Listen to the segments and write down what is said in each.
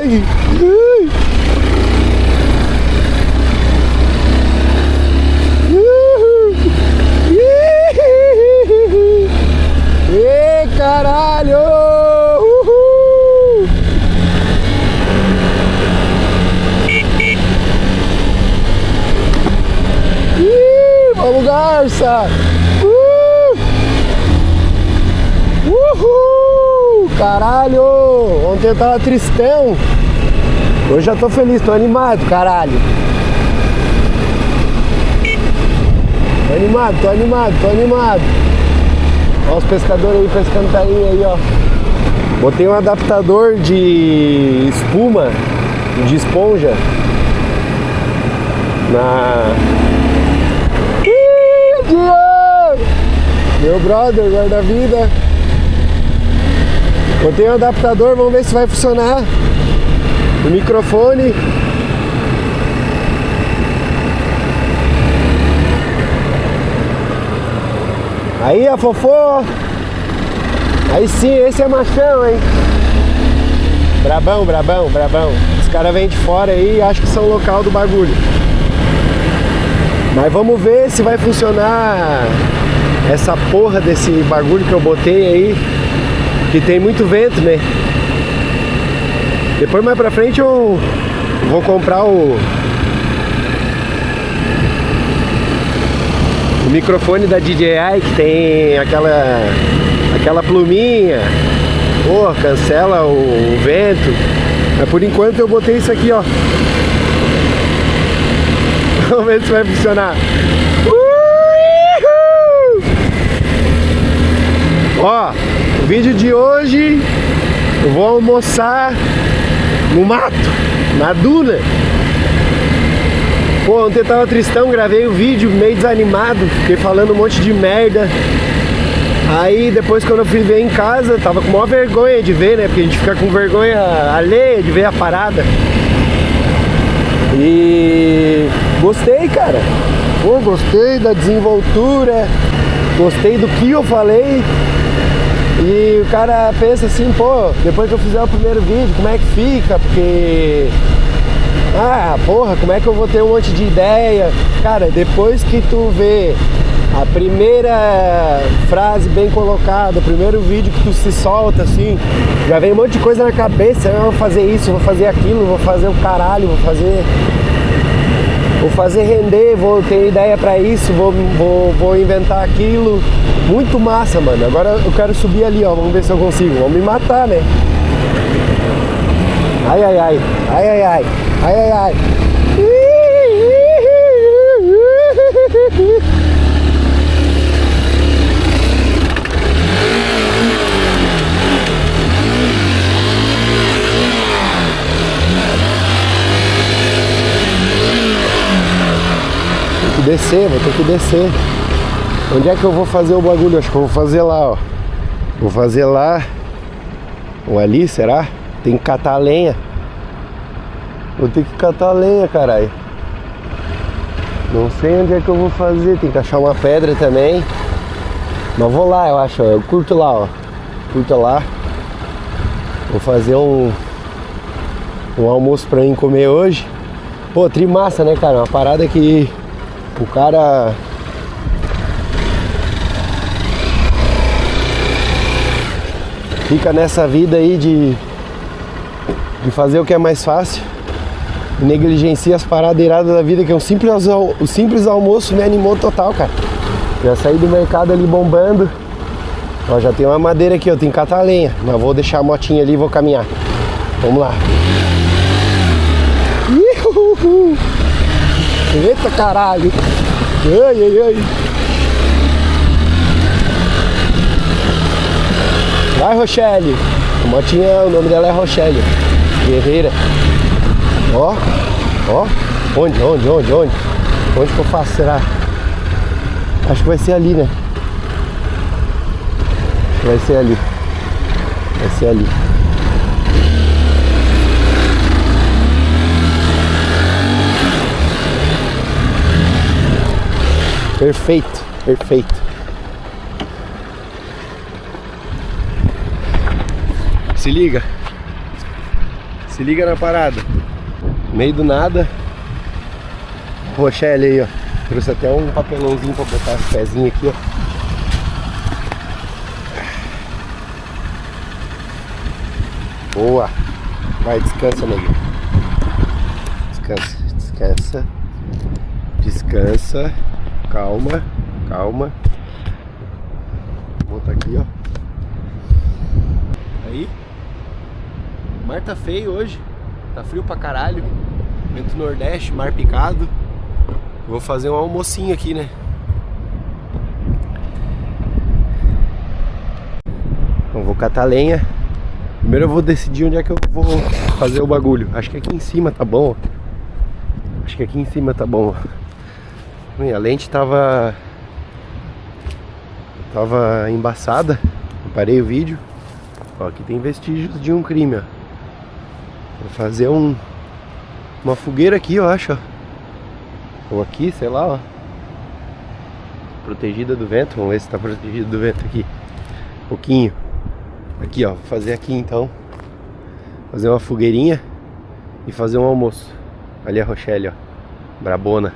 ai, ai. Ê, caralho! Uhul! Ih, vamos, garça! Uhul! Caralho! Ontem eu tava tristão. Hoje já tô feliz, tô animado, caralho. Tô animado. Olha os pescadores aí pescando tainha aí, ó. Botei um adaptador de espuma, de esponja na... Meu brother, guarda-vida. Botei um adaptador, vamos ver se vai funcionar. O microfone. Aí, a fofô. Aí sim, esse é machão, hein? Brabão. Os caras vêm de fora aí e acham que são local do bagulho. Mas vamos ver se vai funcionar essa porra desse bagulho que eu botei aí. Que tem muito vento, né? Depois mais pra frente eu vou comprar o microfone da DJI que tem aquela pluminha. Porra, cancela o vento. Mas por enquanto eu botei isso aqui, ó. Vamos ver se vai funcionar. Ó, o vídeo de hoje eu vou almoçar no mato, na duna. Pô, ontem eu tava tristão, gravei o vídeo meio desanimado, fiquei falando um monte de merda. Aí depois quando eu fui ver em casa, tava com maior vergonha de ver, né? Porque a gente fica com vergonha alheia de ver a parada. E gostei, cara. Pô, gostei da desenvoltura, gostei do que eu falei. E o cara pensa assim, pô, depois que eu fizer o primeiro vídeo, como é que fica? Porque... ah, porra, como é que eu vou ter um monte de ideia? Cara, depois que tu vê a primeira frase bem colocada, o primeiro vídeo que tu se solta assim, já vem um monte de coisa na cabeça. Eu vou fazer isso, vou fazer aquilo, vou fazer o caralho, vou fazer render, vou ter ideia pra isso, vou inventar aquilo. Muito massa, mano. Agora eu quero subir ali, ó, vamos ver se eu consigo. Vamos me matar, né? Ai, ai, ai, ai, ai, ai, ai, ai, ai. Vou ter que descer. Onde é que eu vou fazer o bagulho? Acho que eu vou fazer lá, ó. Vou fazer lá. Ou ali, será? Tem que catar a lenha. Vou ter que catar a lenha, caralho. Não sei onde é que eu vou fazer. Tem que achar uma pedra também. Mas vou lá, eu acho. Eu curto lá, ó. Curto lá. Vou fazer um almoço pra mim comer hoje. Pô, trimassa, né, cara? Uma parada que o cara... fica nessa vida aí de fazer o que é mais fácil e negligencia as paradas iradas da vida, que é o simples almoço me animou total, cara. Já saí do mercado ali bombando. Ó, já tem uma madeira aqui, eu tenho que catar a lenha, mas vou deixar a motinha ali e vou caminhar. Vamos lá. Eita caralho! Ai, ai, ai! Vai, Rochelle! A motinha, o nome dela é Rochelle. Guerreira. Ó, ó. Onde? Onde que eu faço, será? Acho que vai ser ali, né? Acho que vai ser ali. Vai ser ali. Perfeito, perfeito. Se liga na parada. No meio do nada. Rochelle aí, ó. Trouxe até um papelãozinho pra botar os pezinhos aqui, ó. Boa. Vai, descansa, nego. Descansa, descansa. Descansa. Calma, calma. Vou botar aqui, ó. Aí. O mar tá feio hoje. Tá frio pra caralho. Vento nordeste, mar picado. Vou fazer um almocinho aqui, né? Então vou catar lenha. Primeiro eu vou decidir onde é que eu vou fazer o bagulho. Acho que aqui em cima tá bom. Acho que aqui em cima tá bom. A lente tava embaçada. Eu parei o vídeo. Ó, aqui tem vestígios de um crime, ó. Vou fazer uma fogueira aqui, eu acho, ó. Ou aqui, sei lá, ó. Protegida do vento. Vamos ver se tá protegida do vento aqui. Um pouquinho. Aqui, ó. Vou fazer aqui então. Fazer uma fogueirinha e fazer um almoço. Ali a Rochelle, ó. Brabona.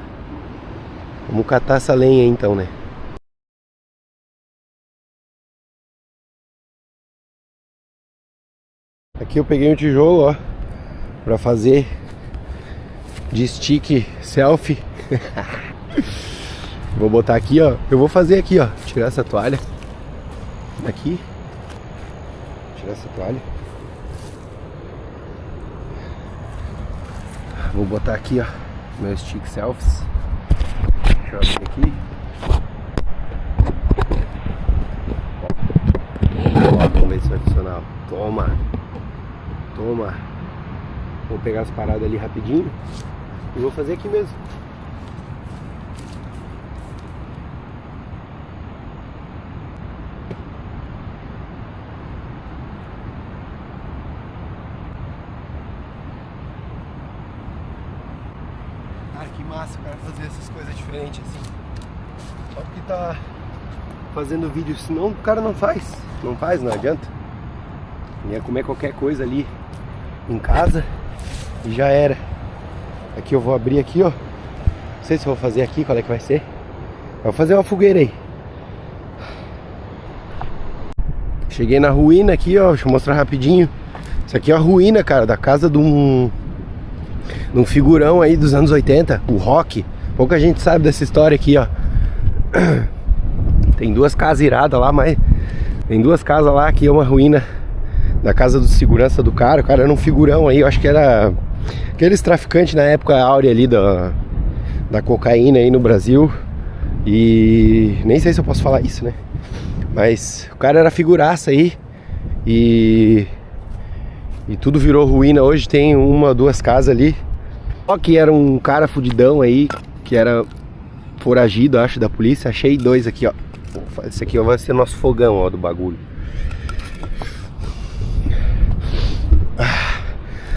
Vamos catar essa lenha aí, então, né? Aqui eu peguei um tijolo, ó. Pra fazer de stick selfie. Vou botar aqui, ó. Eu vou fazer aqui, ó. Tirar essa toalha aqui. Tirar essa toalha. Vou botar aqui, ó, meu stick selfies. Deixa eu abrir aqui. Ó, vamos ver se vai funcionar. Toma. Toma. Vou pegar as paradas ali rapidinho e vou fazer aqui mesmo. Cara, que massa o cara fazer essas coisas diferentes assim. Só porque tá fazendo vídeo, senão o cara não faz. Não faz, não adianta. Ia comer qualquer coisa ali em casa e já era. Aqui eu vou abrir aqui, ó. Não sei se eu vou fazer aqui, qual é que vai ser. Eu vou fazer uma fogueira aí. Cheguei na ruína aqui, ó. Deixa eu mostrar rapidinho. Isso aqui é a ruína, cara, da casa de um figurão aí dos anos 80, o Rock. Pouca gente sabe dessa história aqui, ó. Tem duas casas iradas lá, mas tem duas casas lá, aqui é uma ruína da casa do segurança do cara. O cara era um figurão aí, eu acho que era aqueles traficantes na época áurea ali da cocaína aí no Brasil. E nem sei se eu posso falar isso, né? Mas o cara era figuraça aí. E tudo virou ruína. Hoje tem uma, duas casas ali. Só que era um cara fudidão aí, que era foragido, acho, da polícia. Achei dois aqui, ó. Esse aqui vai ser nosso fogão, ó, do bagulho.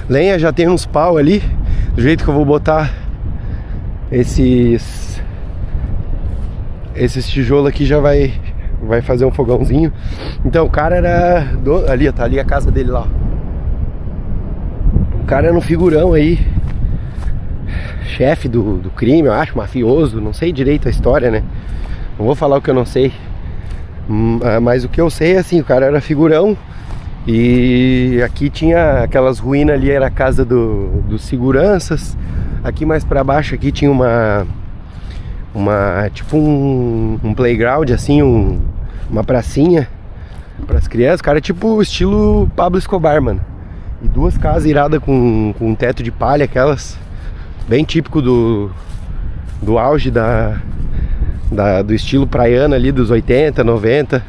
Lenha já tem uns pau ali. Do jeito que eu vou botar esses tijolos aqui, já vai fazer um fogãozinho. Então o cara era ali, ó, tá ali a casa dele lá, ó. O cara era um figurão aí, chefe do crime, eu acho, mafioso. Não sei direito a história, né? Não vou falar o que eu não sei. Mas o que eu sei é assim, o cara era figurão. E aqui tinha aquelas ruínas ali, era a casa dos seguranças. Aqui mais pra baixo aqui tinha tipo um playground assim, uma pracinha para as crianças. Cara, tipo estilo Pablo Escobar, mano. E duas casas iradas com um teto de palha, aquelas bem típico do auge do estilo praiano ali dos 80, 90,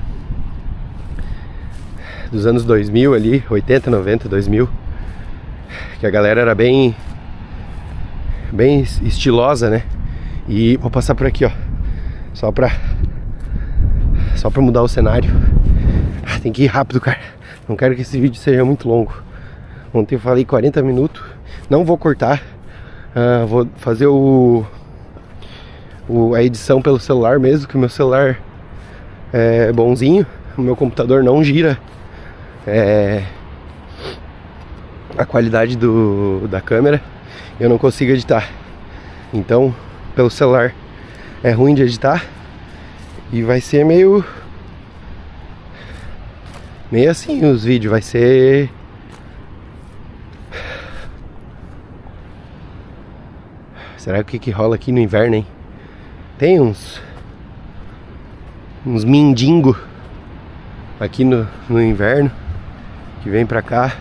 dos anos 2000 ali, 80, 90, 2000, que a galera era bem estilosa, né? E vou passar por aqui, ó, só pra mudar o cenário. Tem que ir rápido, cara. Não quero que esse vídeo seja muito longo. Ontem eu falei 40 minutos. Não vou cortar. Vou fazer a edição pelo celular mesmo, que o meu celular é bonzinho. O meu computador não gira a qualidade da câmera, eu não consigo editar. Então, pelo celular é ruim de editar e vai ser meio assim os vídeos, vai ser... Será que rola aqui no inverno, hein? Tem uns mendigo aqui no inverno que vem pra cá.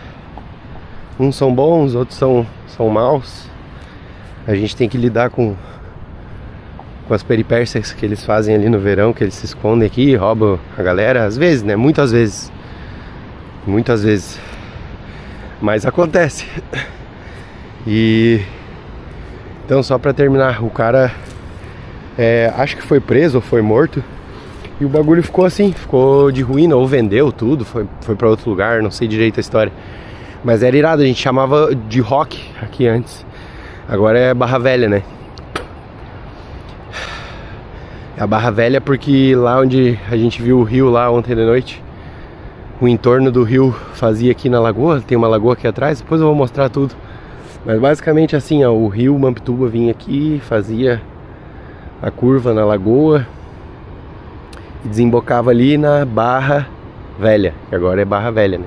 Uns são bons, outros são maus. A gente tem que lidar com as peripécias que eles fazem ali no verão, que eles se escondem aqui, roubam a galera. Às vezes, né? Muitas vezes. Mas acontece. E... Então, só pra terminar, o cara... acho que foi preso ou foi morto. E o bagulho ficou assim, ficou de ruína, ou vendeu tudo, foi pra outro lugar, não sei direito a história. Mas era irado, a gente chamava de rock aqui antes. Agora é Barra Velha, né? É a Barra Velha porque lá onde a gente viu o rio lá ontem de noite, o entorno do rio fazia aqui na lagoa, tem uma lagoa aqui atrás, depois eu vou mostrar tudo. Mas basicamente assim, ó, o rio Mampituba vinha aqui, fazia a curva na lagoa e desembocava ali na Barra Velha, que agora é Barra Velha, né?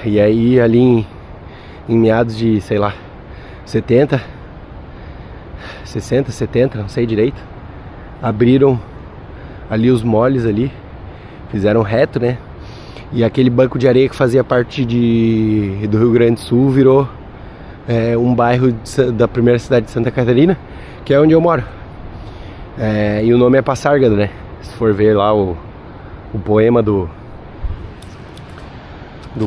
E aí ali em meados de, sei lá, 60, 70, não sei direito, abriram ali os moles ali, fizeram reto, né? E aquele banco de areia que fazia parte do Rio Grande do Sul virou um bairro da primeira cidade de Santa Catarina, que é onde eu moro. E o nome é Passárgada, né? Se for ver lá o poema do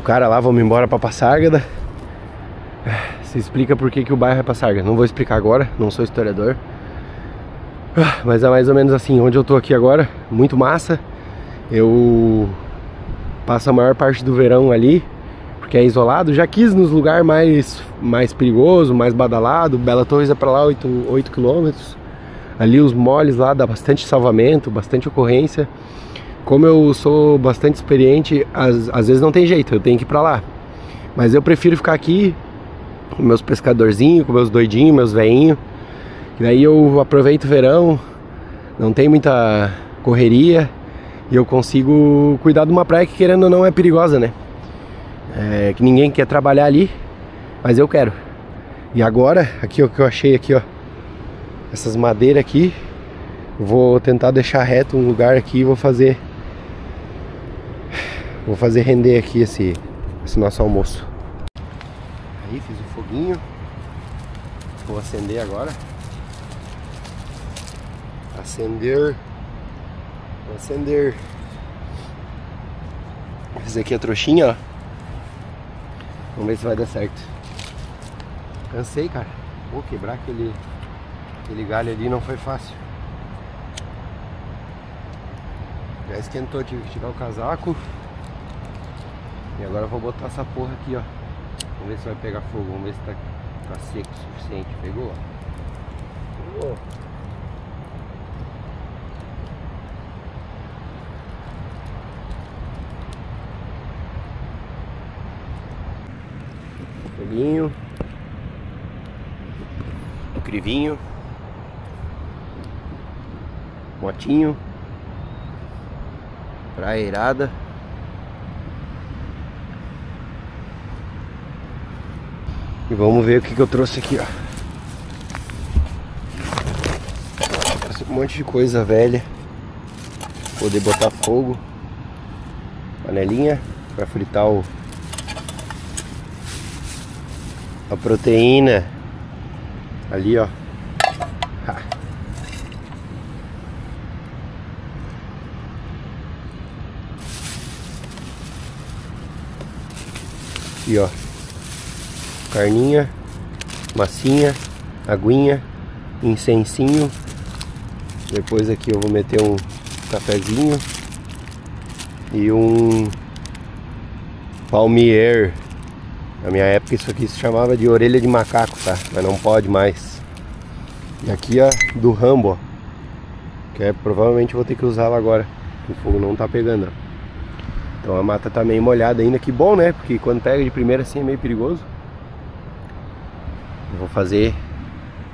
cara lá, vamos embora pra Passárgada, se explica por que o bairro é Passárgada. Não vou explicar agora, não sou historiador. Mas é mais ou menos assim, onde eu tô aqui agora, muito massa. Eu passo a maior parte do verão ali, porque é isolado. Já quis nos lugares mais perigoso, mais badalado. Bela Torres é pra lá, 8 km. Ali os moles lá dá bastante salvamento, bastante ocorrência. Como eu sou bastante experiente, às vezes não tem jeito, eu tenho que ir pra lá. Mas eu prefiro ficar aqui com meus pescadorzinhos, com meus doidinhos, meus veinhos. E daí eu aproveito o verão, não tem muita correria e eu consigo cuidar de uma praia que, querendo ou não, é perigosa, né? Que ninguém quer trabalhar ali, mas eu quero. E agora, aqui o que eu achei aqui, ó, essas madeiras aqui, vou tentar deixar reto um lugar aqui e vou fazer render aqui esse nosso almoço. Aí fiz o foguinho, vou acender agora. Vou acender. Fiz aqui a trouxinha, ó. Vamos ver se vai dar certo. Cansei, cara. Vou quebrar aquele galho ali, não foi fácil. Já esquentou, tive que tirar o casaco. E agora eu vou botar essa porra aqui, ó. Vamos ver se vai pegar fogo, vamos ver se tá seco o suficiente. Pegou? Pegou. Foguinho. Crivinho. Motinho. Praia irada. E vamos ver o que eu trouxe aqui, ó. Trouxe um monte de coisa velha. Poder botar fogo. Panelinha para fritar a proteína. Ali, ó. Aqui, ó. Carninha, massinha, aguinha, incensinho. Depois aqui eu vou meter um cafezinho e um palmier. Na minha época isso aqui se chamava de orelha de macaco, tá? Mas não pode mais. E aqui, ó, do Rambo, ó. Que provavelmente eu vou ter que usá-la agora. O fogo não tá pegando, ó. Então a mata tá meio molhada ainda, que bom, né? Porque quando pega de primeira assim é meio perigoso. Eu vou fazer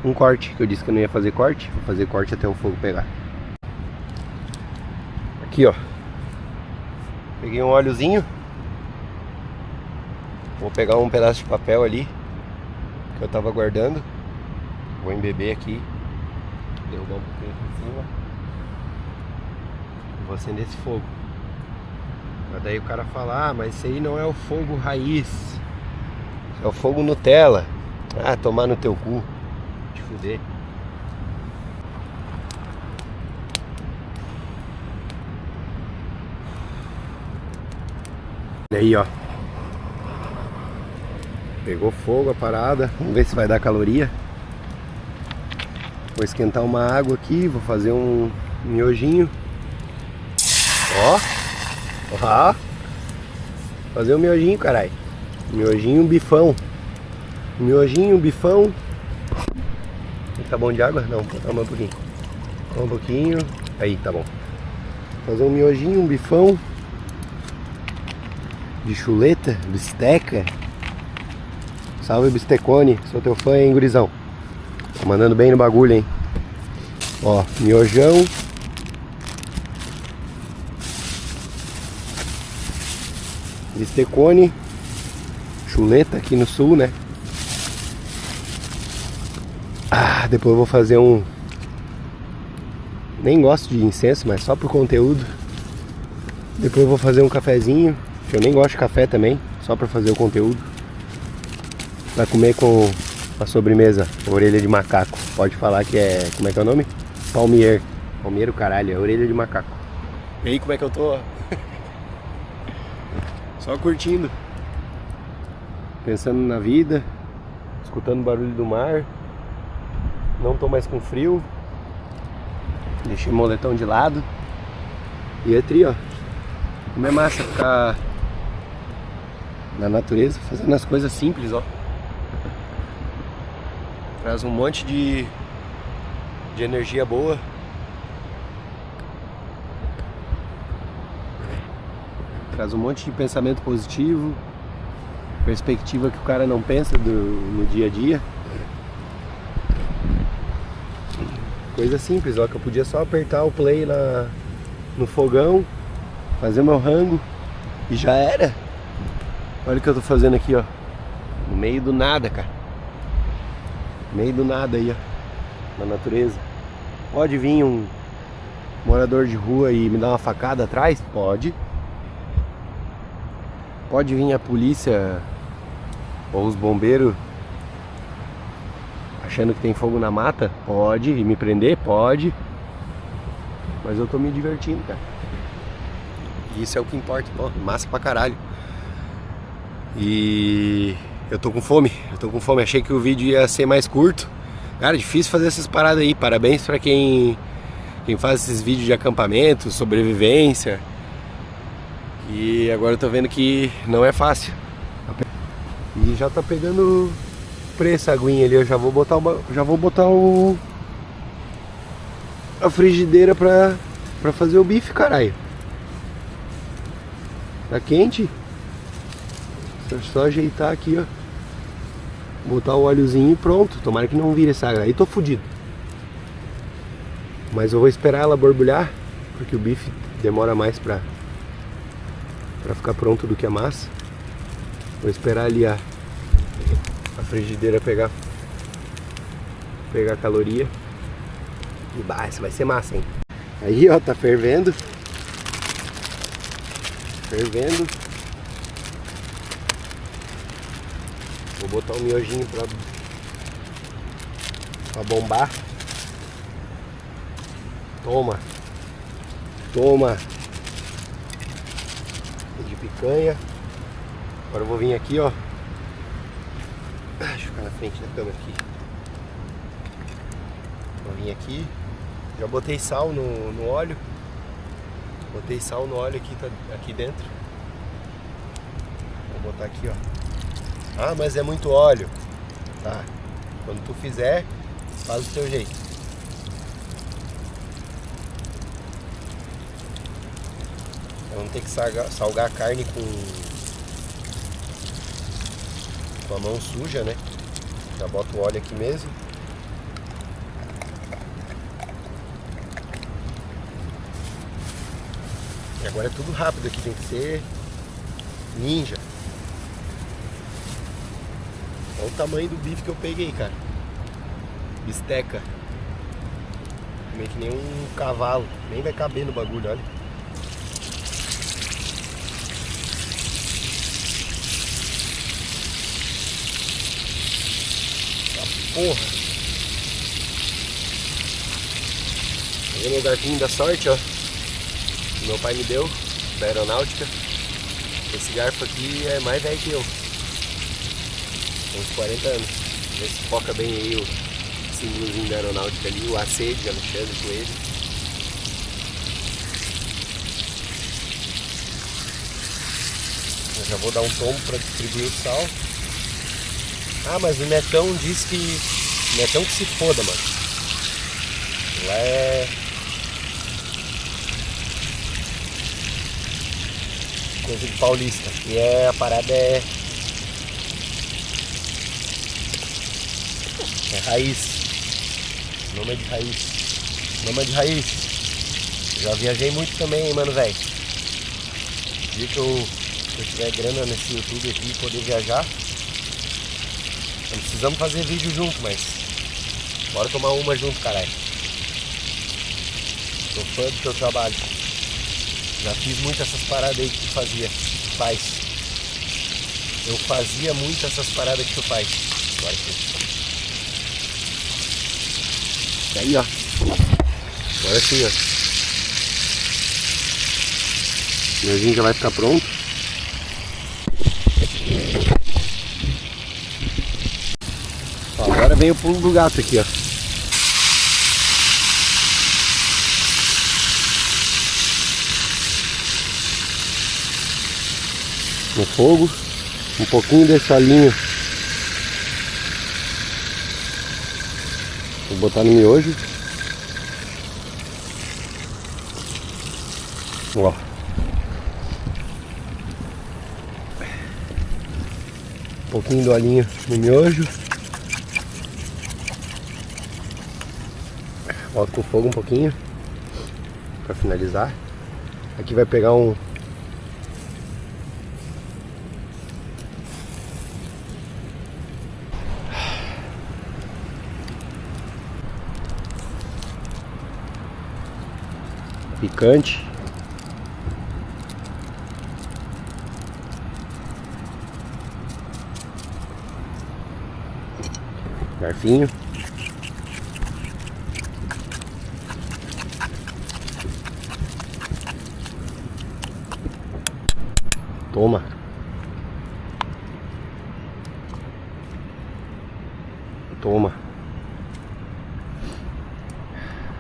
um corte, que eu disse que eu não ia fazer corte. Vou fazer corte até o fogo pegar. Aqui, ó. Peguei um óleozinho. Vou pegar um pedaço de papel ali que eu tava guardando. Vou embeber aqui. Derrubar um pouquinho aqui em cima. Vou acender esse fogo. Mas daí o cara fala, ah, mas isso aí não é o fogo raiz, é o fogo Nutella. Ah, tomar no teu cu, te fuder. Olha aí, ó. Pegou fogo a parada. Vamos ver se vai dar caloria. Vou esquentar uma água aqui. Vou fazer um miojinho. Ó. Ó. Fazer um miojinho, caralho. Miojinho, bifão. Miojinho, bifão. Tá bom de água? Não, vou tomar um pouquinho. Um pouquinho. Aí, tá bom. Fazer um miojinho, um bifão. De chuleta, bisteca. Salve, bistecone. Sou teu fã, hein, gurizão. Tá mandando bem no bagulho, hein. Ó, miojão. Bistecone. Chuleta aqui no sul, né. Ah, depois eu vou fazer um... Nem gosto de incenso, mas só pro conteúdo. Depois eu vou fazer um cafezinho. Eu nem gosto de café também, só pra fazer o conteúdo. Vai comer com a sobremesa, orelha de macaco. Pode falar que é... Como é que é o nome? Palmier. Palmier o caralho, é orelha de macaco. E aí, como é que eu tô? Só curtindo. Pensando na vida. Escutando o barulho do mar. Não tô mais com frio. Deixei o moletom de lado. E é tri, ó. Como é massa ficar na natureza, fazendo as coisas simples, ó. Traz um monte de energia boa. Traz um monte de pensamento positivo. Perspectiva que o cara não pensa no dia a dia. Coisa simples, ó, que eu podia só apertar o play no fogão, fazer meu rango e já era. Olha o que eu tô fazendo aqui, ó. No meio do nada, cara. No meio do nada aí, ó. Na natureza. Pode vir um morador de rua e me dar uma facada atrás? Pode. Pode vir a polícia ou os bombeiros achando que tem fogo na mata? Pode. E me prender? Pode. Mas eu tô me divertindo, cara. E isso é o que importa. Pô, massa pra caralho. E eu tô com fome. Achei que o vídeo ia ser mais curto. Cara, difícil fazer essas paradas aí. Parabéns pra quem faz esses vídeos de acampamento, sobrevivência. E agora eu tô vendo que não é fácil. E já tá pegando preço a aguinha ali. Eu já vou botar a frigideira pra fazer o bife, caralho. Tá quente. Só ajeitar aqui, ó. Botar o óleozinho e pronto. Tomara que não vire essa água. Aí tô fudido. Mas eu vou esperar ela borbulhar, porque o bife demora mais pra ficar pronto do que a massa. Vou esperar ali a frigideira pegar caloria. E bah, isso vai ser massa, hein? Aí, ó, tá fervendo. Vou botar um miojinho pra bombar. Toma. De picanha. Agora eu vou vir aqui, ó. Deixa eu ficar na frente da câmera aqui. Vou vir aqui. Já botei sal no óleo. Botei sal no óleo aqui dentro. Vou botar aqui, ó. Ah, mas é muito óleo. Tá. Quando tu fizer, faz do teu jeito. Pra não ter que salgar a carne com a mão suja, né? Já boto o óleo aqui mesmo. E agora é tudo rápido aqui, tem que ser ninja. Olha o tamanho do bife que eu peguei, cara. Bisteca. Meio que nem um cavalo. Nem vai caber no bagulho, olha. Tá porra. Peguei meu garfinho da sorte, ó. Que meu pai me deu, da aeronáutica. Esse garfo aqui é mais velho que eu. Tem uns 40 anos. Vê se foca bem aí o símbolozinho da aeronáutica ali, o AC de Alexandre Coelho. Eu já vou dar um tombo para distribuir o sal. Ah, mas o Netão disse que... Netão que se foda, mano. Lá é... coisa de paulista. E a parada é raiz. Nome é de raiz. Nome é de raiz. Já viajei muito também, hein, mano, velho. Dia que eu tiver grana nesse YouTube aqui e poder viajar, não precisamos fazer vídeo junto, mas bora tomar uma junto, caralho. Tô fã do teu trabalho. Já fiz muito essas paradas aí que tu faz. Eu fazia muito essas paradas que tu faz. Agora sim. Aí, ó. Agora sim, ó. O meuzinho já vai ficar pronto. Ó, agora vem o pulo do gato aqui, ó. No fogo, um pouquinho desse olhinho. Vou botar no miojo. Ó. Um pouquinho do olhinho no miojo. Boto com o fogo um pouquinho para finalizar. Aqui vai pegar um picante. Garfinho. Toma. Toma.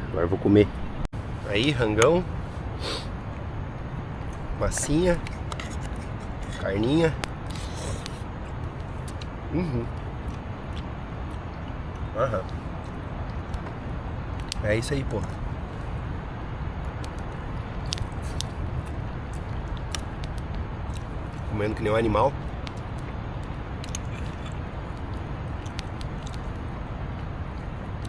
Agora eu vou comer. Aí, rangão, massinha, carninha. Aham. É isso aí, porra. Comendo que nem um animal.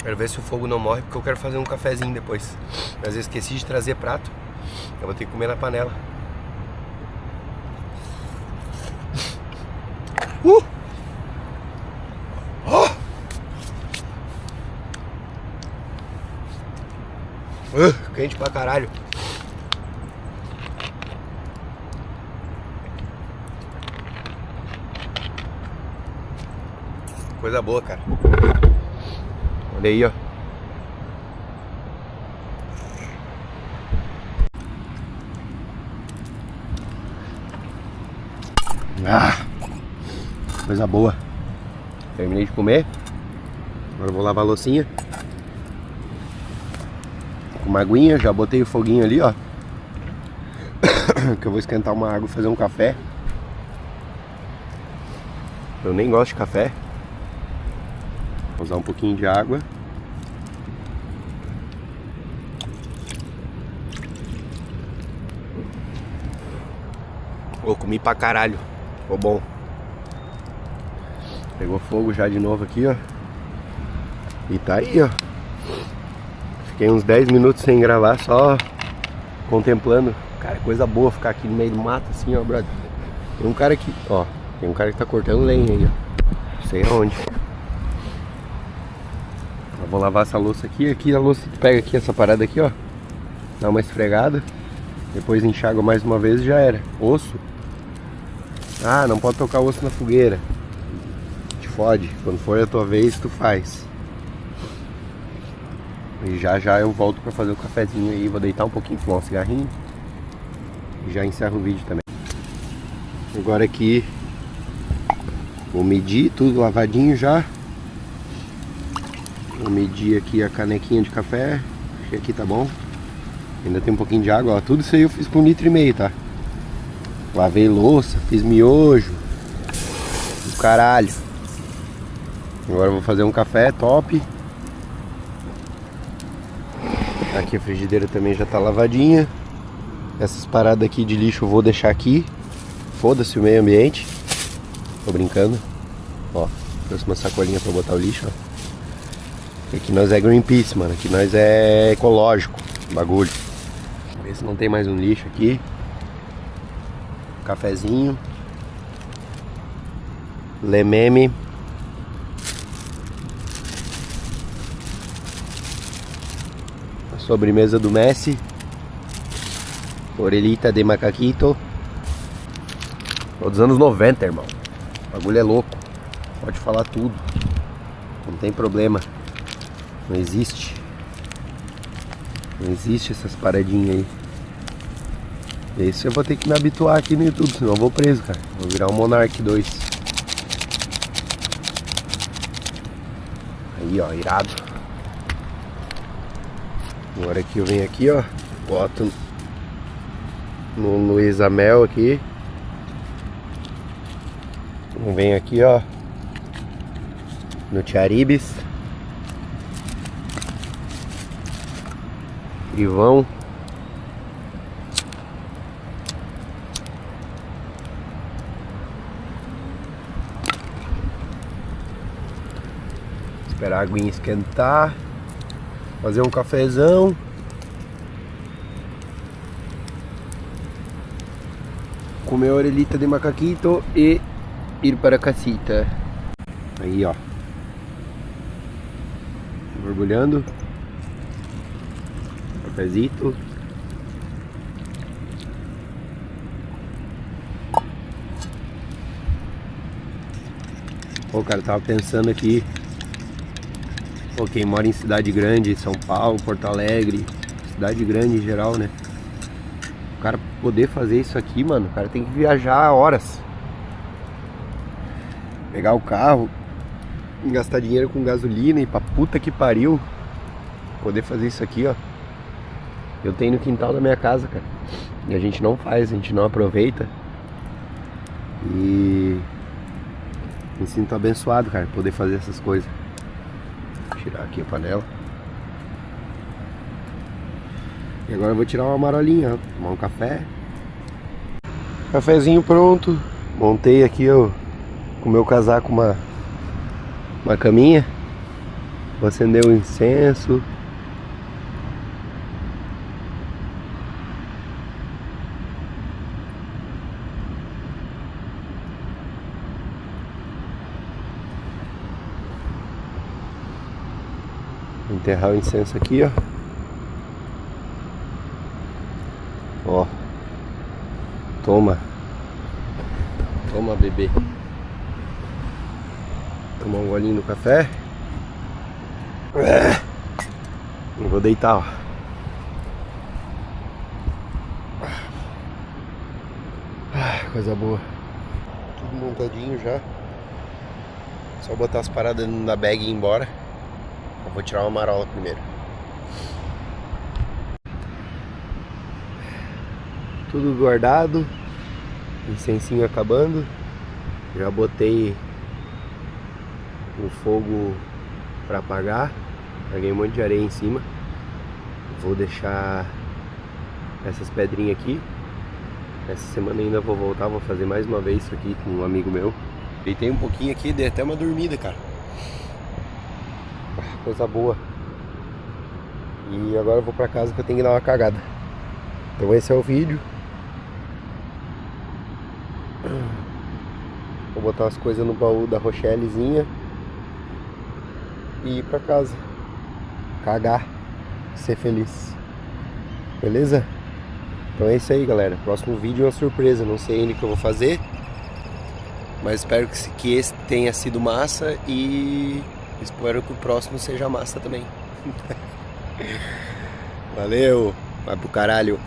Quero ver se o fogo não morre, porque eu quero fazer um cafezinho depois. Mas eu esqueci de trazer prato. Eu vou ter que comer na panela. Quente pra caralho. Coisa boa, cara. Olha aí, ó. Ah, coisa boa. Terminei de comer. Agora eu vou lavar a loucinha. Com uma aguinha, já botei o foguinho ali, ó. Que eu vou esquentar uma água e fazer um café. Eu nem gosto de café. Vou usar um pouquinho de água. Pô, comi pra caralho. Ficou bom. Pegou fogo já de novo aqui, ó. E tá aí, ó. Fiquei uns 10 minutos sem gravar, só contemplando. Cara, coisa boa ficar aqui no meio do mato assim, ó, brother. Tem um cara aqui, ó. Tem um cara que tá cortando lenha aí, ó. Não sei aonde. Eu vou lavar essa louça aqui. Aqui a louça pega aqui, essa parada aqui, ó. Dá uma esfregada. Depois enxágua mais uma vez e já era. Osso. Ah, não pode tocar osso na fogueira. Te fode. Quando for a tua vez, tu faz. E já eu volto pra fazer o cafezinho aí. Vou deitar um pouquinho, fumar um cigarrinho. E já encerro o vídeo também. Agora aqui vou medir tudo lavadinho já. Vou medir aqui a canequinha de café. Acho que aqui tá bom. Ainda tem um pouquinho de água, ó. Tudo isso aí eu fiz por 1,5 litro, tá? Lavei louça, fiz miojo. Do caralho. Agora eu vou fazer um café top. Aqui a frigideira também já tá lavadinha. Essas paradas aqui de lixo eu vou deixar aqui. Foda-se o meio ambiente. Tô brincando. Ó, trouxe uma sacolinha pra botar o lixo, ó. Aqui nós é Greenpeace, mano. Aqui nós é ecológico. Bagulho. Ver se não tem mais um lixo aqui. Cafezinho. Lememe. A sobremesa do Messi. Orelhita de macaquito. Tô dos anos 90, irmão. O bagulho é louco. Pode falar tudo. Não tem problema. Não existe. Não existe essas paradinhas aí. Esse eu vou ter que me habituar aqui no YouTube, senão eu vou preso, cara. Vou virar um Monarch 2. Aí, ó, irado. Agora que eu venho aqui, ó. Boto no Isamel aqui. Venho aqui, ó. No Tiaribes. E vão. Esperar a aguinha esquentar. Fazer um cafezão. Comer a orelhita de macaquito e ir para a casita. Aí, ó. Borbulhando. Cafezito. Pô, cara, tava pensando aqui. Pô, quem mora em cidade grande, São Paulo, Porto Alegre, cidade grande em geral, né? O cara poder fazer isso aqui, mano, o cara tem que viajar horas. Pegar o carro, gastar dinheiro com gasolina e pra puta que pariu. Poder fazer isso aqui, ó. Eu tenho no quintal da minha casa, cara. E a gente não faz, a gente não aproveita. E me sinto abençoado, cara, poder fazer essas coisas. Vou tirar aqui a panela. E agora eu vou tirar uma marolinha, ó. Tomar um café. Cafezinho pronto. Montei aqui, ó, com o meu casaco uma caminha. Vou acender o incenso. Enterrar o incenso aqui, ó. Ó. Toma. Toma, bebê. Tomar um golinho no café. Eu vou deitar, ó. Coisa boa. Tudo montadinho já. Só botar as paradas na bag e ir embora. Eu vou tirar uma marola primeiro. Tudo guardado. Incensinho acabando. Já botei o fogo para apagar. Peguei um monte de areia em cima. Vou deixar essas pedrinhas aqui. Essa semana ainda vou voltar, vou fazer mais uma vez isso aqui com um amigo meu. Deitei um pouquinho aqui, dei até uma dormida, cara. Coisa boa. E agora eu vou pra casa que eu tenho que dar uma cagada. Então esse é o vídeo. Vou botar as coisas no baú da Rochellezinha e ir pra casa. Cagar. Ser feliz. Beleza? Então é isso aí, galera. Próximo vídeo é uma surpresa. Não sei ainda o que eu vou fazer, mas espero que esse tenha sido massa. E espero que o próximo seja massa também. Valeu. Vai pro caralho.